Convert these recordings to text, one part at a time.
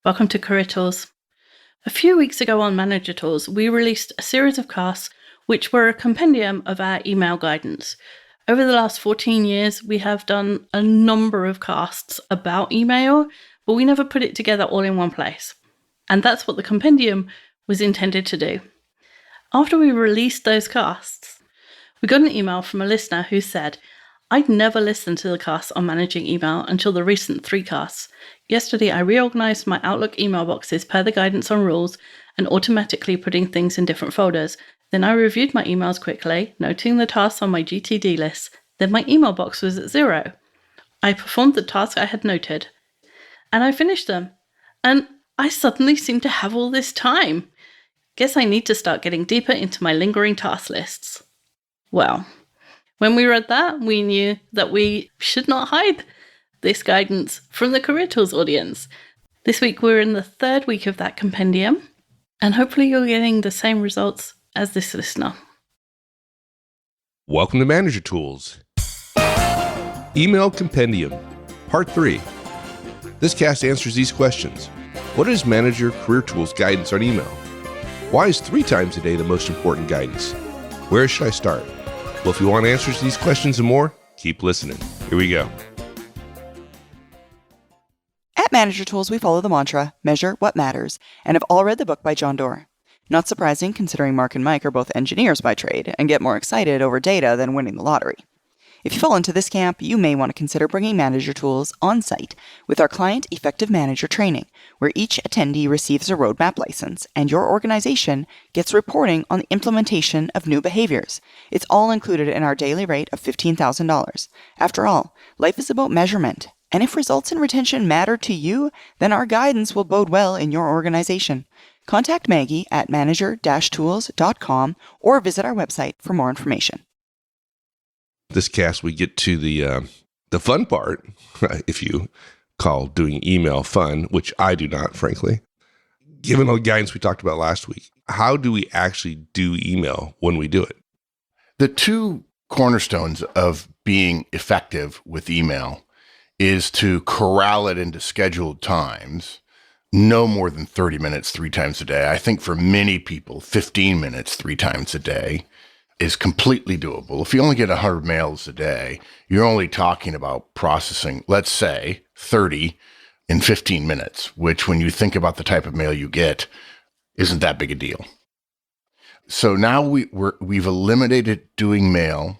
Welcome to Career Tools. A few weeks ago on Manager Tools, we released a series of casts which were a compendium of our email guidance. Over the last 14 years, we have done a number of casts about email, but we never put it together all in one place. And that's what the compendium was intended to do. After we released those casts, we got an email from a listener who said, "I'd never listened to the casts on managing email until the recent 3 casts. Yesterday, I reorganized my Outlook email boxes per the guidance on rules and automatically putting things in different folders. Then I reviewed my emails quickly, noting the tasks on my GTD list. Then my email box was at 0. I performed the task I had noted, and I finished them. And I suddenly seem to have all this time. Guess I need to start getting deeper into my lingering task lists." Well, when we read that, we knew that we should not hide this guidance from the Career Tools audience. This week, we're in the 3rd week of that compendium, and hopefully you're getting the same results as this listener. Welcome to Manager Tools. Email Compendium, Part 3. This cast answers these questions. What is Manager Career Tools guidance on email? Why is 3 times a day the most important guidance? Where should I start? Well, if you want answers to these questions and more, keep listening. Here we go. At Manager Tools, we follow the mantra, measure what matters, and have all read the book by John Doerr. Not surprising, considering Mark and Mike are both engineers by trade and get more excited over data than winning the lottery. If you fall into this camp, you may want to consider bringing Manager Tools on-site with our Client Effective Manager training, where each attendee receives a roadmap license and your organization gets reporting on the implementation of new behaviors. It's all included in our daily rate of $15,000. After all, life is about measurement, and if results and retention matter to you, then our guidance will bode well in your organization. Contact Maggie at manager-tools.com or visit our website for more information. This cast, we get to the fun part, if you call doing email fun, which I do not, frankly. Given all the guidance we talked about last week, how do we actually do email when we do it? The 2 cornerstones of being effective with email is to corral it into scheduled times, no more than 30 minutes 3 times a day. I think for many people, 15 minutes 3 times a day is completely doable. If you only get 100 mails a day, you're only talking about processing, let's say, 30 in 15 minutes, which when you think about the type of mail you get, isn't that big a deal. So now we've eliminated doing mail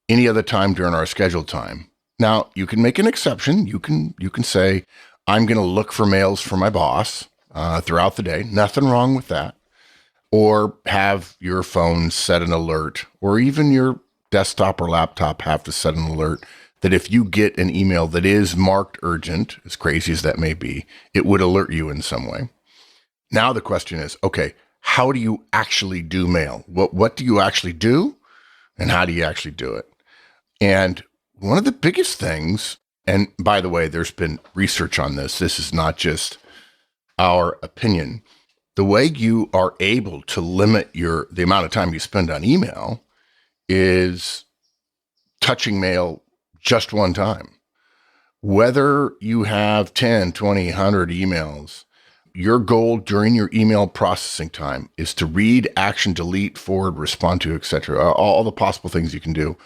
any other time during our scheduled time. Now, you can make an exception. You can say, I'm going to look for mails from my boss throughout the day. Nothing wrong with that. Or have your phone set an alert, or even your desktop or laptop have to set an alert that if you get an email that is marked urgent, as crazy as that may be, it would alert you in some way. Now the question is, okay, how do you actually do mail? What do you actually do, and how do you actually do it? And one of the biggest things, and by the way, there's been research on this. This is not just our opinion. The way you are able to limit the amount of time you spend on email is touching mail just one time. Whether you have 10, 20, 100 emails, your goal during your email processing time is to read, action, delete, forward, respond to, etc., all the possible things you can do.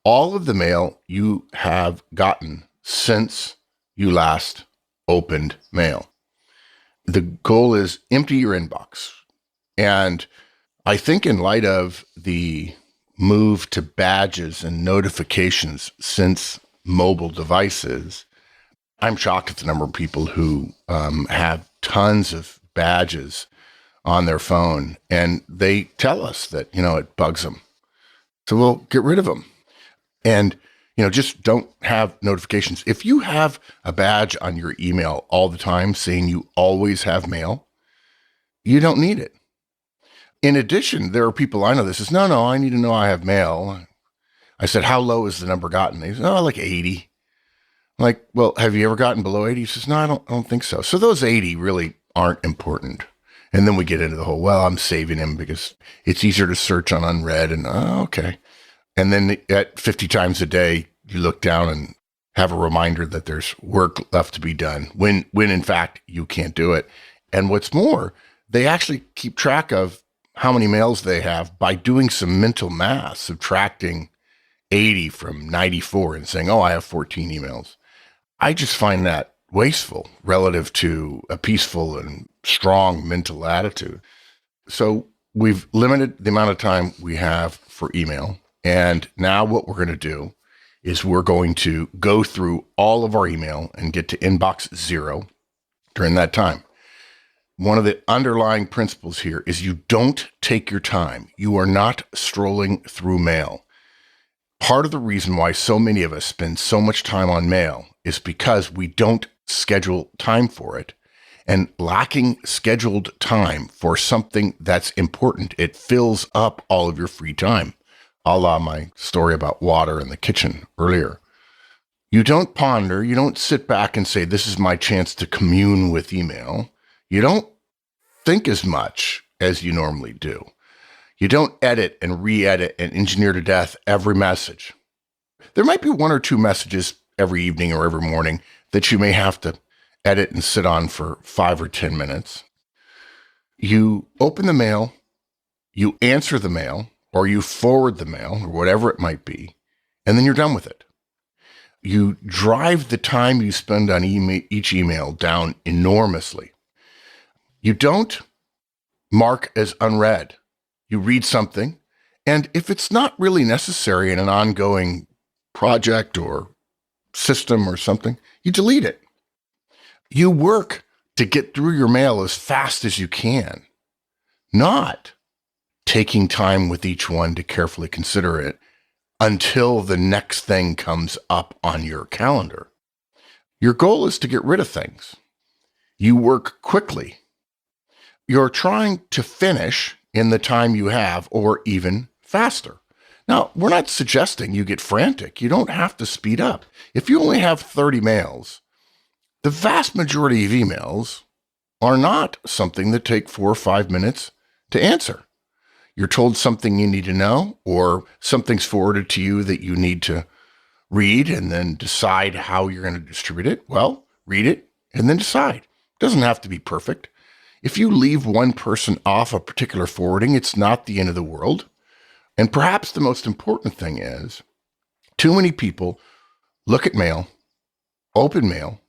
All of the mail you have gotten since you last opened mail. The goal is empty your inbox. And I think in light of the move to badges and notifications since mobile devices, I'm shocked at the number of people who have tons of badges on their phone. And they tell us that, it bugs them. So we'll get rid of them. And just don't have notifications. If you have a badge on your email all the time saying you always have mail, you don't need it. In addition, there are people I know that says, no, I need to know I have mail. I said, how low is the number gotten? They said, like 80. I'm like, well, have you ever gotten below 80? He says, no, I don't think so. So those 80 really aren't important. And then we get into the whole, well, I'm saving them because it's easier to search on unread. And okay. And then at 50 times a day, you look down and have a reminder that there's work left to be done when in fact you can't do it. And what's more, they actually keep track of how many mails they have by doing some mental math, subtracting 80 from 94 and saying, oh, I have 14 emails. I just find that wasteful relative to a peaceful and strong mental attitude. So we've limited the amount of time we have for email. And now what we're going to do is we're going to go through all of our email and get to inbox 0 during that time. One of the underlying principles here is you don't take your time. You are not strolling through mail. Part of the reason why so many of us spend so much time on mail is because we don't schedule time for it. And lacking scheduled time for something that's important, it fills up all of your free time. A la my story about water in the kitchen earlier. You don't ponder, you don't sit back and say, this is my chance to commune with email. You don't think as much as you normally do. You don't edit and re-edit and engineer to death every message. There might be 1 or 2 messages every evening or every morning that you may have to edit and sit on for 5 or 10 minutes. You open the mail, you answer the mail, or you forward the mail, or whatever it might be, and then you're done with it. You drive the time you spend on each email down enormously. You don't mark as unread. You read something, and if it's not really necessary in an ongoing project or system or something, you delete it. You work to get through your mail as fast as you can, not taking time with each one to carefully consider it until the next thing comes up on your calendar. Your goal is to get rid of things. You work quickly. You're trying to finish in the time you have or even faster. Now, we're not suggesting you get frantic. You don't have to speed up. If you only have 30 mails, the vast majority of emails are not something that take 4 or 5 minutes to answer. You're told something you need to know, or something's forwarded to you that you need to read and then decide how you're going to distribute it. Well, read it and then decide. It doesn't have to be perfect. If you leave one person off a particular forwarding, it's not the end of the world. And perhaps the most important thing is too many people look at mail, open mail,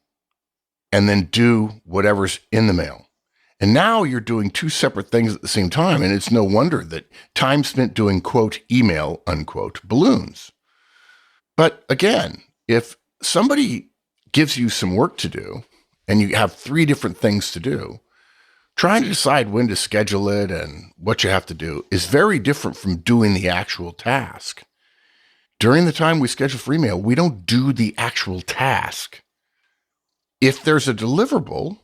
and then do whatever's in the mail. And now you're doing 2 separate things at the same time, and it's no wonder that time spent doing, quote, email, unquote, balloons. But again, if somebody gives you some work to do, and you have 3 different things to do, trying to decide when to schedule it and what you have to do is very different from doing the actual task. During the time we schedule for email, we don't do the actual task. If there's a deliverable,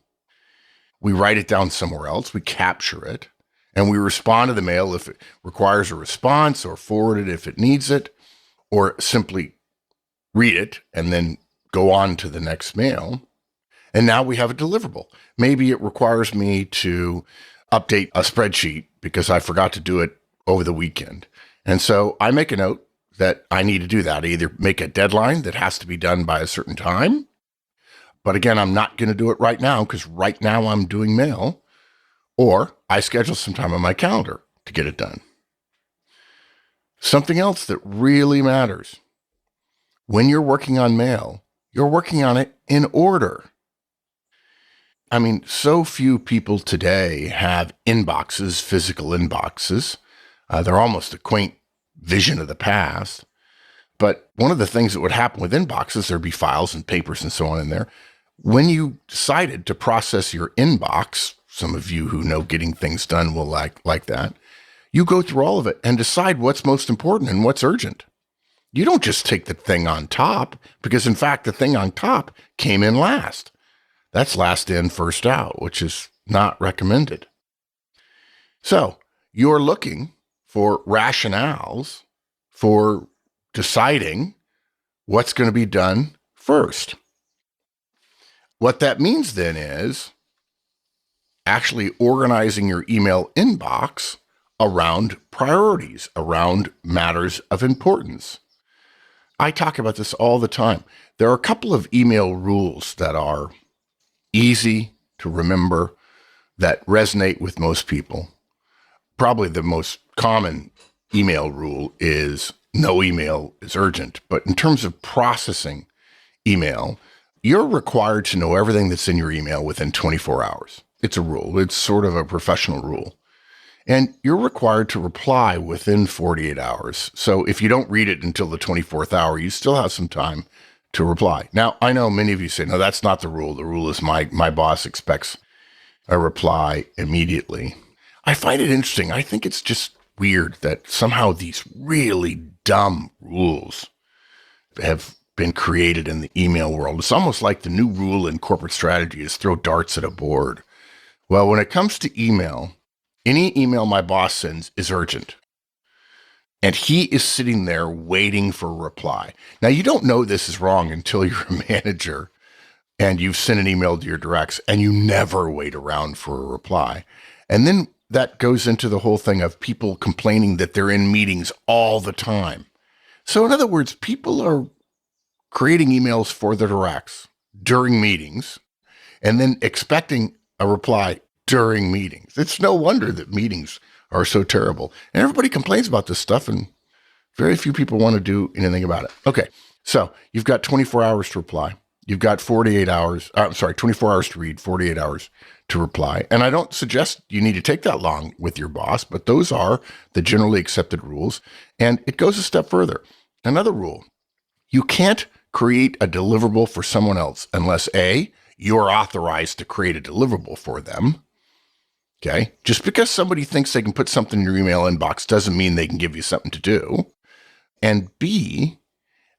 we write it down somewhere else, we capture it, and we respond to the mail if it requires a response, or forward it if it needs it, or simply read it and then go on to the next mail. And now we have a deliverable. Maybe it requires me to update a spreadsheet because I forgot to do it over the weekend. And so I make a note that I need to do that. I either make a deadline that has to be done by a certain time. But again, I'm not going to do it right now because right now I'm doing mail, or I schedule some time on my calendar to get it done. Something else that really matters. When you're working on mail, you're working on it in order. I mean, so few people today have inboxes, physical inboxes. They're almost a quaint vision of the past. But one of the things that would happen with inboxes, there'd be files and papers and so on in there. When you decided to process your inbox, some of you who know getting things done will like that, you go through all of it and decide what's most important and what's urgent. You don't just take the thing on top, because in fact, the thing on top came in last. That's last in, first out, which is not recommended. So you're looking for rationales for deciding what's going to be done first. What that means then is actually organizing your email inbox around priorities, around matters of importance. I talk about this all the time. There are a couple of email rules that are easy to remember that resonate with most people. Probably the most common email rule is no email is urgent. But in terms of processing email, you're required to know everything that's in your email within 24 hours. It's a rule. It's sort of a professional rule. And you're required to reply within 48 hours. So if you don't read it until the 24th hour, you still have some time to reply. Now, I know many of you say, no, that's not the rule. The rule is my boss expects a reply immediately. I find it interesting. I think it's just weird that somehow these really dumb rules have been created in the email world. It's almost like the new rule in corporate strategy is throw darts at a board. Well, when it comes to email, any email my boss sends is urgent. And he is sitting there waiting for a reply. Now, you don't know this is wrong until you're a manager and you've sent an email to your directs and you never wait around for a reply. And then that goes into the whole thing of people complaining that they're in meetings all the time. So in other words, people are creating emails for their directs during meetings and then expecting a reply during meetings. It's no wonder that meetings are so terrible. And everybody complains about this stuff and very few people want to do anything about it. Okay, so you've got 24 hours to reply. You've got 24 hours to read, 48 hours to reply. And I don't suggest you need to take that long with your boss, but those are the generally accepted rules. And it goes a step further. Another rule, you can't create a deliverable for someone else unless A, you're authorized to create a deliverable for them. Okay. Just because somebody thinks they can put something in your email inbox doesn't mean they can give you something to do. And B,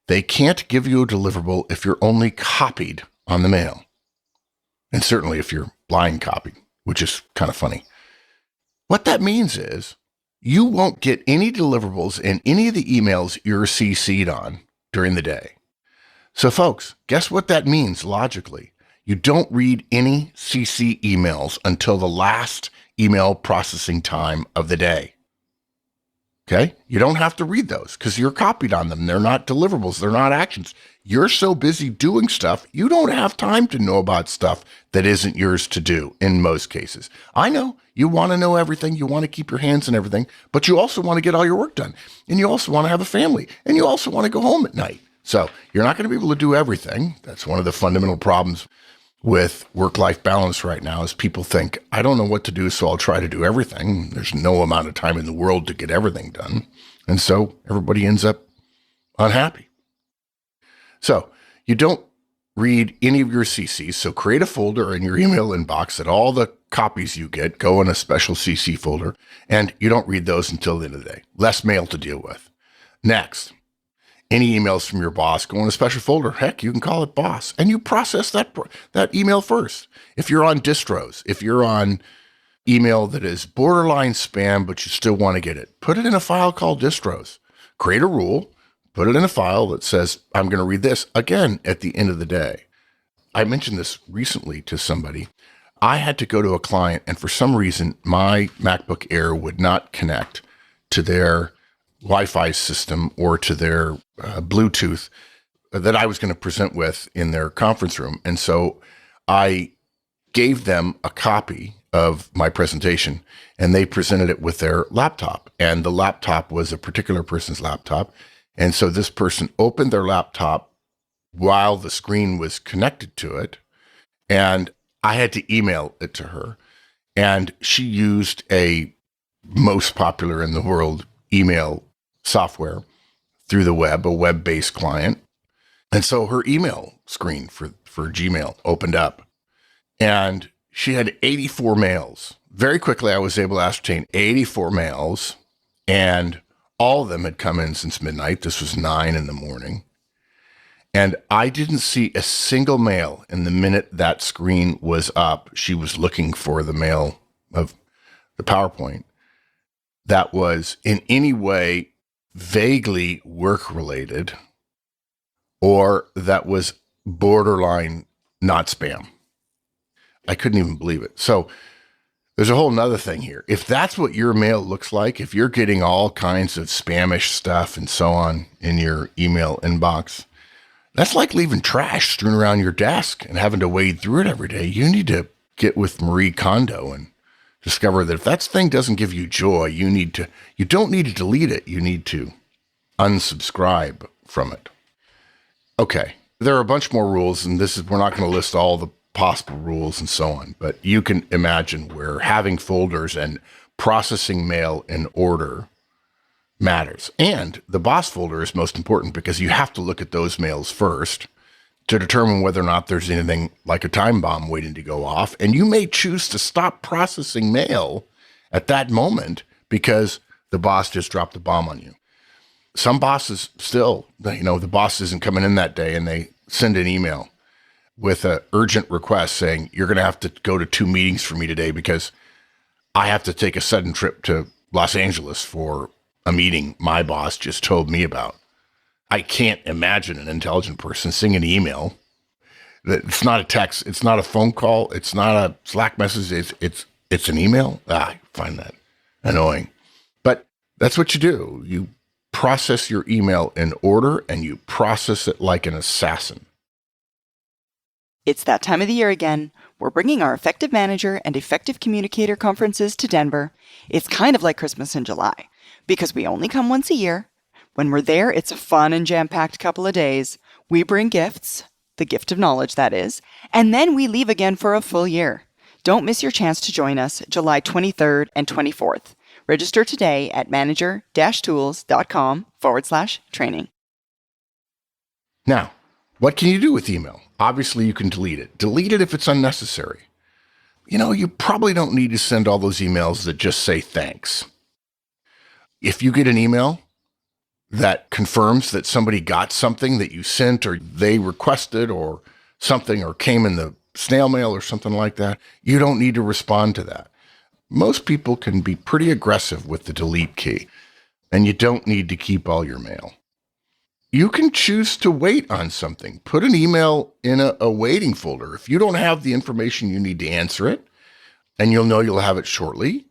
they can't give you a deliverable if you're only copied on the mail. And certainly if you're blind copied, which is kind of funny. What that means is you won't get any deliverables in any of the emails you're CC'd on during the day. So folks, guess what that means logically? You don't read any CC emails until the last email processing time of the day. Okay? You don't have to read those because you're copied on them. They're not deliverables. They're not actions. You're so busy doing stuff, you don't have time to know about stuff that isn't yours to do in most cases. I know you want to know everything. You want to keep your hands in everything, but you also want to get all your work done. And you also want to have a family. And you also want to go home at night. So you're not going to be able to do everything. That's one of the fundamental problems with work-life balance right now is people think, I don't know what to do, so I'll try to do everything. There's no amount of time in the world to get everything done. And so everybody ends up unhappy. So you don't read any of your CCs. So create a folder in your email inbox that all the copies you get go in a special CC folder. And you don't read those until the end of the day. Less mail to deal with. Next. Any emails from your boss go in a special folder. Heck, you can call it boss. And you process that email first. If you're on distros, if you're on email that is borderline spam, but you still want to get it, put it in a file called distros. Create a rule, put it in a file that says, I'm going to read this again at the end of the day. I mentioned this recently to somebody. I had to go to a client, and for some reason, my MacBook Air would not connect to their Wi-Fi system or to their Bluetooth that I was going to present with in their conference room. And so I gave them a copy of my presentation and they presented it with their laptop. And the laptop was a particular person's laptop. And so this person opened their laptop while the screen was connected to it. And I had to email it to her. And she used a most popular in the world email software through the web, a web-based client. And so her email screen for Gmail opened up and she had 84 mails. Very quickly, I was able to ascertain 84 mails and all of them had come in since midnight. This was 9 a.m. And I didn't see a single mail. And the minute that screen was up, she was looking for the mail of the PowerPoint that was in any way vaguely work-related or that was borderline not spam. I couldn't even believe it. So There's a whole nother thing here. If that's what your mail looks like, if you're getting all kinds of spamish stuff and so on in your email inbox, that's like leaving trash strewn around your desk and having to wade through it every day. You need to get with Marie Kondo and discover that if that thing doesn't give you joy, you don't need to delete it. You need to unsubscribe from it. Okay. There are a bunch more rules, and we're not going to list all the possible rules and so on, but you can imagine where having folders and processing mail in order matters. And the boss folder is most important because you have to look at those mails first to determine whether or not there's anything like a time bomb waiting to go off. And you may choose to stop processing mail at that moment because the boss just dropped the bomb on you. Some bosses still, the boss isn't coming in that day and they send an email with an urgent request saying, you're going to have to go to 2 meetings for me today because I have to take a sudden trip to Los Angeles for a meeting my boss just told me about. I can't imagine an intelligent person seeing an email that it's not a text, it's not a phone call, it's not a Slack message, it's an email. I find that annoying. But that's what you do. You process your email in order and you process it like an assassin. It's that time of the year again. We're bringing our Effective Manager and Effective Communicator conferences to Denver. It's kind of like Christmas in July, because we only come once a year. When we're there, it's a fun and jam-packed couple of days. We bring gifts, the gift of knowledge, that is, and then we leave again for a full year. Don't miss your chance to join us July 23rd and 24th. Register today at manager-tools.com/training. Now, what can you do with email? Obviously, you can delete it. Delete it if it's unnecessary. You probably don't need to send all those emails that just say thanks. If you get an email that confirms that somebody got something that you sent or they requested or something or came in the snail mail or something like that, you don't need to respond to that. Most people can be pretty aggressive with the delete key, and you don't need to keep all your mail. You can choose to wait on something. Put an email in a waiting folder. If you don't have the information you need to answer it, and you'll know you'll have it shortly,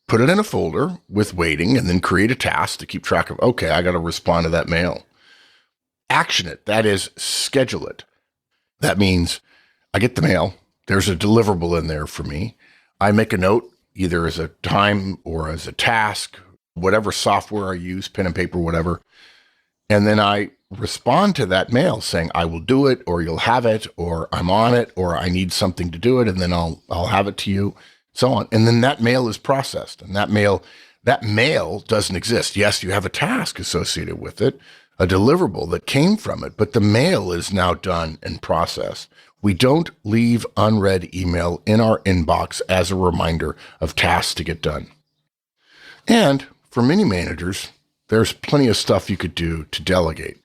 put it in a folder with waiting and then create a task to keep track of, okay, I got to respond to that mail. Action it. That is, schedule it. That means I get the mail. There's a deliverable in there for me. I make a note, either as a time or as a task, whatever software I use, pen and paper, whatever. And then I respond to that mail saying, I will do it, or you'll have it, or I'm on it, or I need something to do it, and then I'll have it to you, so on. And then that mail is processed, and that mail doesn't exist. Yes, you have a task associated with it, a deliverable that came from it, but the mail is now done and processed. We don't leave unread email in our inbox as a reminder of tasks to get done. And for many managers, there's plenty of stuff you could do to delegate.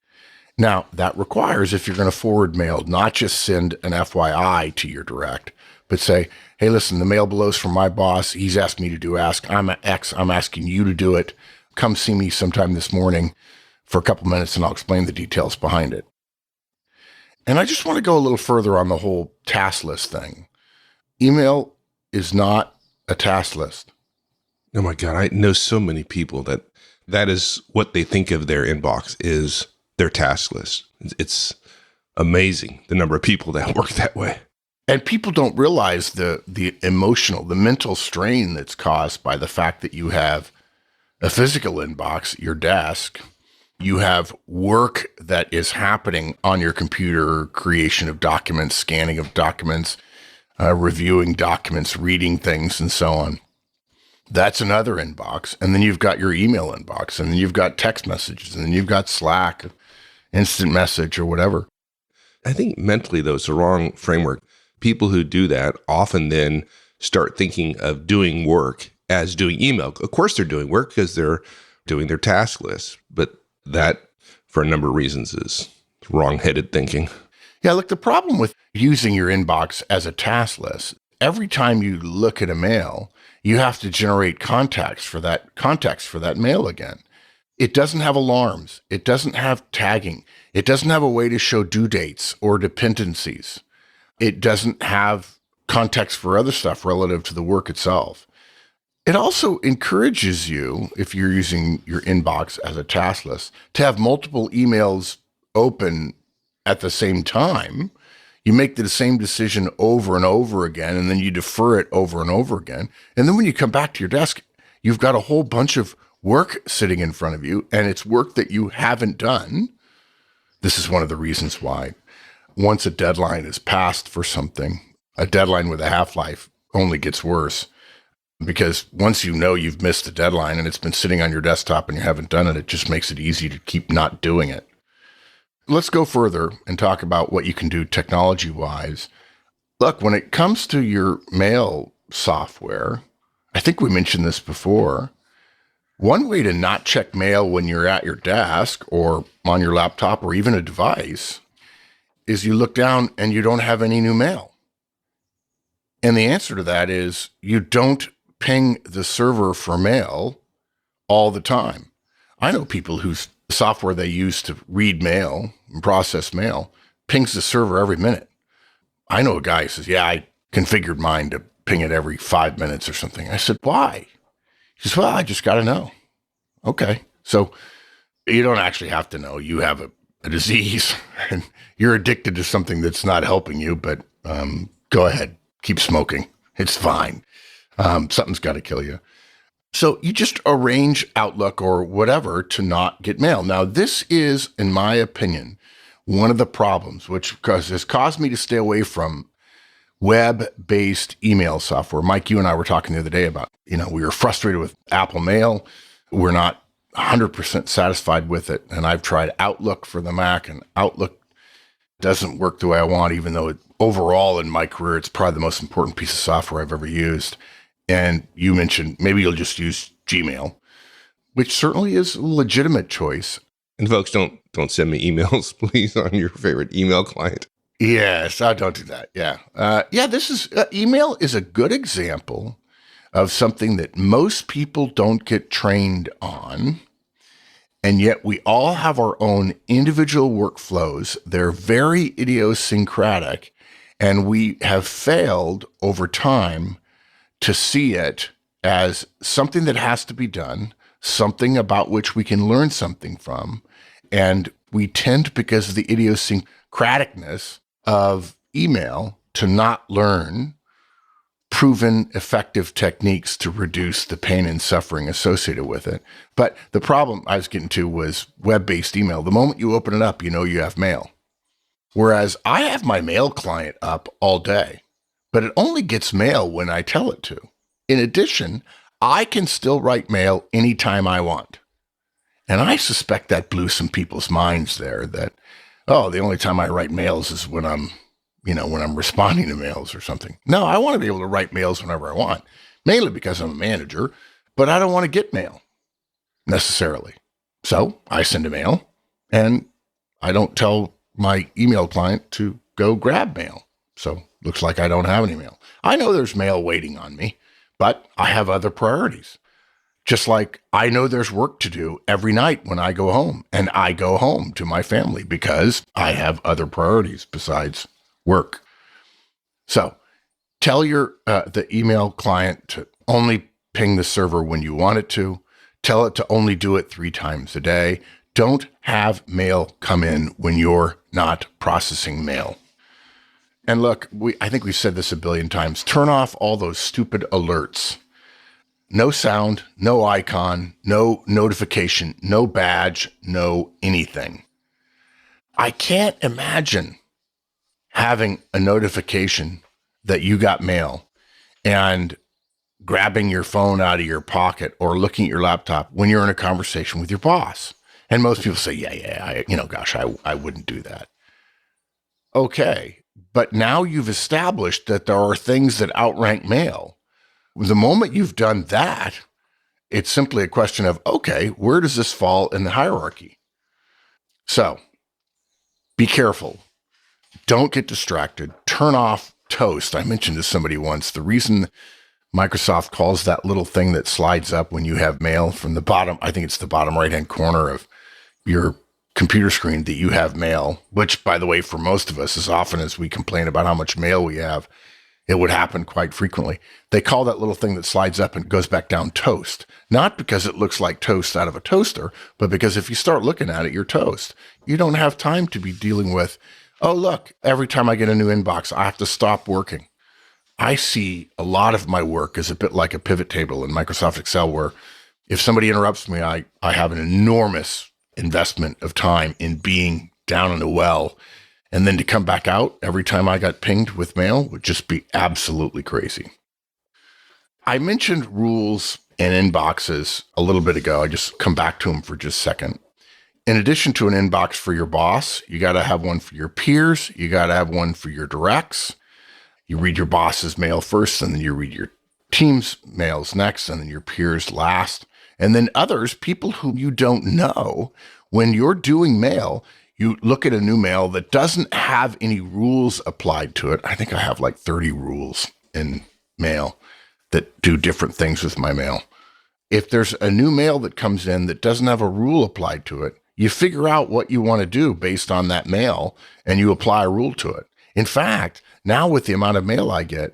Now, that requires, if you're going to forward mail, not just send an FYI to your direct, but say, hey, listen, the mail below's from my boss. He's asked me to do Ask. I'm X. I'm asking you to do it. Come see me sometime this morning for a couple minutes and I'll explain the details behind it. And I just want to go a little further on the whole task list thing. Email is not a task list. Oh my God, I know so many people that is what they think of their inbox is their task list. It's amazing the number of people that work that way. And people don't realize the emotional, the mental strain that's caused by the fact that you have a physical inbox, your desk, you have work that is happening on your computer, creation of documents, scanning of documents, reviewing documents, reading things, and so on. That's another inbox. And then you've got your email inbox, and then you've got text messages, and then you've got Slack, instant message, or whatever. I think mentally, though, it's the wrong framework. People who do that often then start thinking of doing work as doing email. Of course, they're doing work because they're doing their task list, but that, for a number of reasons, is wrong-headed thinking. Yeah, look, the problem with using your inbox as a task list, every time you look at a mail, you have to generate context for that mail again. It doesn't have alarms. It doesn't have tagging. It doesn't have a way to show due dates or dependencies. It doesn't have context for other stuff relative to the work itself. It also encourages you, if you're using your inbox as a task list, to have multiple emails open at the same time. You make the same decision over and over again, and then you defer it over and over again. And then when you come back to your desk, you've got a whole bunch of work sitting in front of you, and it's work that you haven't done. This is one of the reasons why once a deadline is passed for something, a deadline with a half-life only gets worse, because once you know you've missed the deadline and it's been sitting on your desktop and you haven't done it, it just makes it easy to keep not doing it. Let's go further and talk about what you can do technology-wise. Look, when it comes to your mail software, I think we mentioned this before, one way to not check mail when you're at your desk or on your laptop or even a device is you look down and you don't have any new mail. And the answer to that is you don't ping the server for mail all the time. I know people whose software they use to read mail and process mail pings the server every minute. I know a guy who says, yeah, I configured mine to ping it every 5 minutes or something. I said, why? He says, well, I just got to know. Okay. So you don't actually have to know. You have a disease and you're addicted to something that's not helping you, but go ahead, keep smoking. It's fine. Something's got to kill you. So you just arrange Outlook or whatever to not get mail. Now, this is, in my opinion, one of the problems, which has caused me to stay away from web-based email software. Mike, you and I were talking the other day about, we were frustrated with Apple Mail. We're not 100% satisfied with it. And I've tried Outlook for the Mac, and Outlook doesn't work the way I want, even though overall in my career, it's probably the most important piece of software I've ever used. And you mentioned maybe you'll just use Gmail, which certainly is a legitimate choice. And folks, don't send me emails, please, on your favorite email client. Yes, I don't do that. Yeah. This is email is a good example of something that most people don't get trained on. And yet we all have our own individual workflows. They're very idiosyncratic, and we have failed over time to see it as something that has to be done, something about which we can learn something from. And we tend, because of the idiosyncraticness of email, to not learn proven effective techniques to reduce the pain and suffering associated with it. But the problem I was getting to was web-based email. The moment you open it up, you know you have mail. Whereas I have my mail client up all day, but it only gets mail when I tell it to. In addition, I can still write mail anytime I want. And I suspect that blew some people's minds there that, the only time I write mails is when I'm responding to mails or something. No, I want to be able to write mails whenever I want, mainly because I'm a manager, but I don't want to get mail necessarily. So I send a mail, and I don't tell my email client to go grab mail. So looks like I don't have any mail. I know there's mail waiting on me, but I have other priorities. Just like I know there's work to do every night when I go home, and I go home to my family because I have other priorities besides work. So tell the email client to only ping the server when you want it to. Tell it to only do it 3 times a day. Don't have mail come in when you're not processing mail. And look, I think we've said this a billion times. Turn off all those stupid alerts. No sound, no icon, no notification, no badge, no anything. I can't imagine having a notification that you got mail and grabbing your phone out of your pocket or looking at your laptop when you're in a conversation with your boss. And most people say, I wouldn't do that. Okay, but now you've established that there are things that outrank mail. The moment you've done that, it's simply a question of, okay, where does this fall in the hierarchy? So be careful. Don't get distracted. Turn off Toast. I mentioned to somebody once, the reason Microsoft calls that little thing that slides up when you have mail from the bottom, I think it's the bottom right-hand corner of your computer screen, that you have mail, which, by the way, for most of us, as often as we complain about how much mail we have, It would happen quite frequently. They call that little thing that slides up and goes back down toast, not because it looks like toast out of a toaster, but because if you start looking at it, you're toast. You don't have time to be dealing with, oh, look, every time I get a new inbox, I have to stop working. I see a lot of my work as a bit like a pivot table in Microsoft Excel, where if somebody interrupts me, I have an enormous investment of time in being down in the well. And then to come back out every time I got pinged with mail would just be absolutely crazy. I mentioned rules and inboxes a little bit ago. I just come back to them for just a second. In addition to an inbox for your boss, you got to have one for your peers. You got to have one for your directs. You read your boss's mail first, and then you read your team's mails next, and then your peers last. And then others, people whom you don't know, when you're doing mail, you look at a new mail that doesn't have any rules applied to it. I think I have like 30 rules in mail that do different things with my mail. If there's a new mail that comes in that doesn't have a rule applied to it, you figure out what you want to do based on that mail and you apply a rule to it. In fact, now with the amount of mail I get,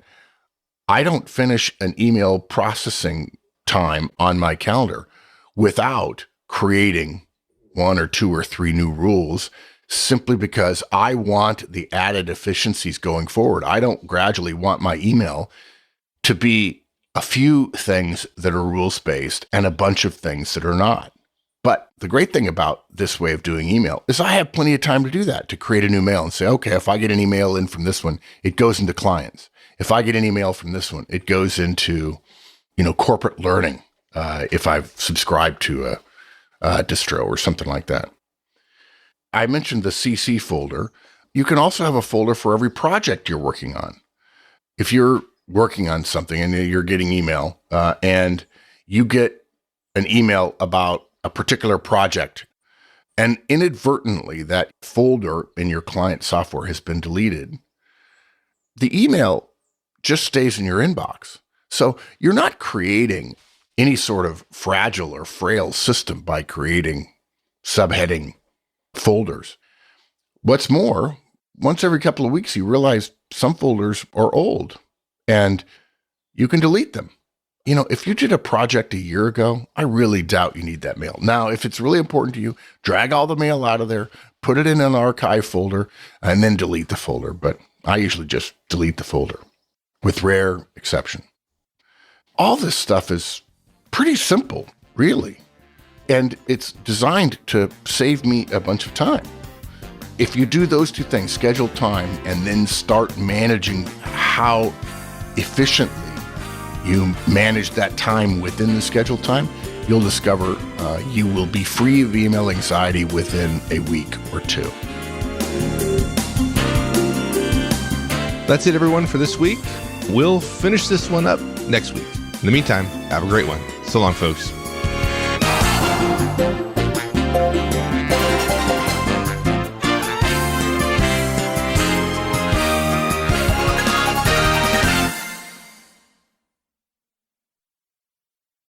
I don't finish an email processing time on my calendar without creating 1 or 2 or 3 new rules, simply because I want the added efficiencies going forward. I don't gradually want my email to be a few things that are rules-based and a bunch of things that are not. But the great thing about this way of doing email is I have plenty of time to do that, to create a new mail and say, okay, if I get an email in from this one, it goes into clients. If I get an email from this one, it goes into, corporate learning, if I've subscribed to a distro or something like that. I mentioned the CC folder. You can also have a folder for every project you're working on. If you're working on something and you're getting email and you get an email about a particular project and inadvertently that folder in your client software has been deleted, the email just stays in your inbox. So you're not creating any sort of fragile or frail system by creating subheading folders. What's more, once every couple of weeks, you realize some folders are old and you can delete them. If you did a project a year ago, I really doubt you need that mail. Now, if it's really important to you, drag all the mail out of there, put it in an archive folder, and then delete the folder. But I usually just delete the folder, with rare exception. All this stuff is pretty simple, really. And it's designed to save me a bunch of time. If you do those 2 things, schedule time, and then start managing how efficiently you manage that time within the scheduled time, you'll discover you will be free of email anxiety within a week or 2. That's it, everyone, for this week. We'll finish this one up next week. In the meantime, have a great one. So long, folks.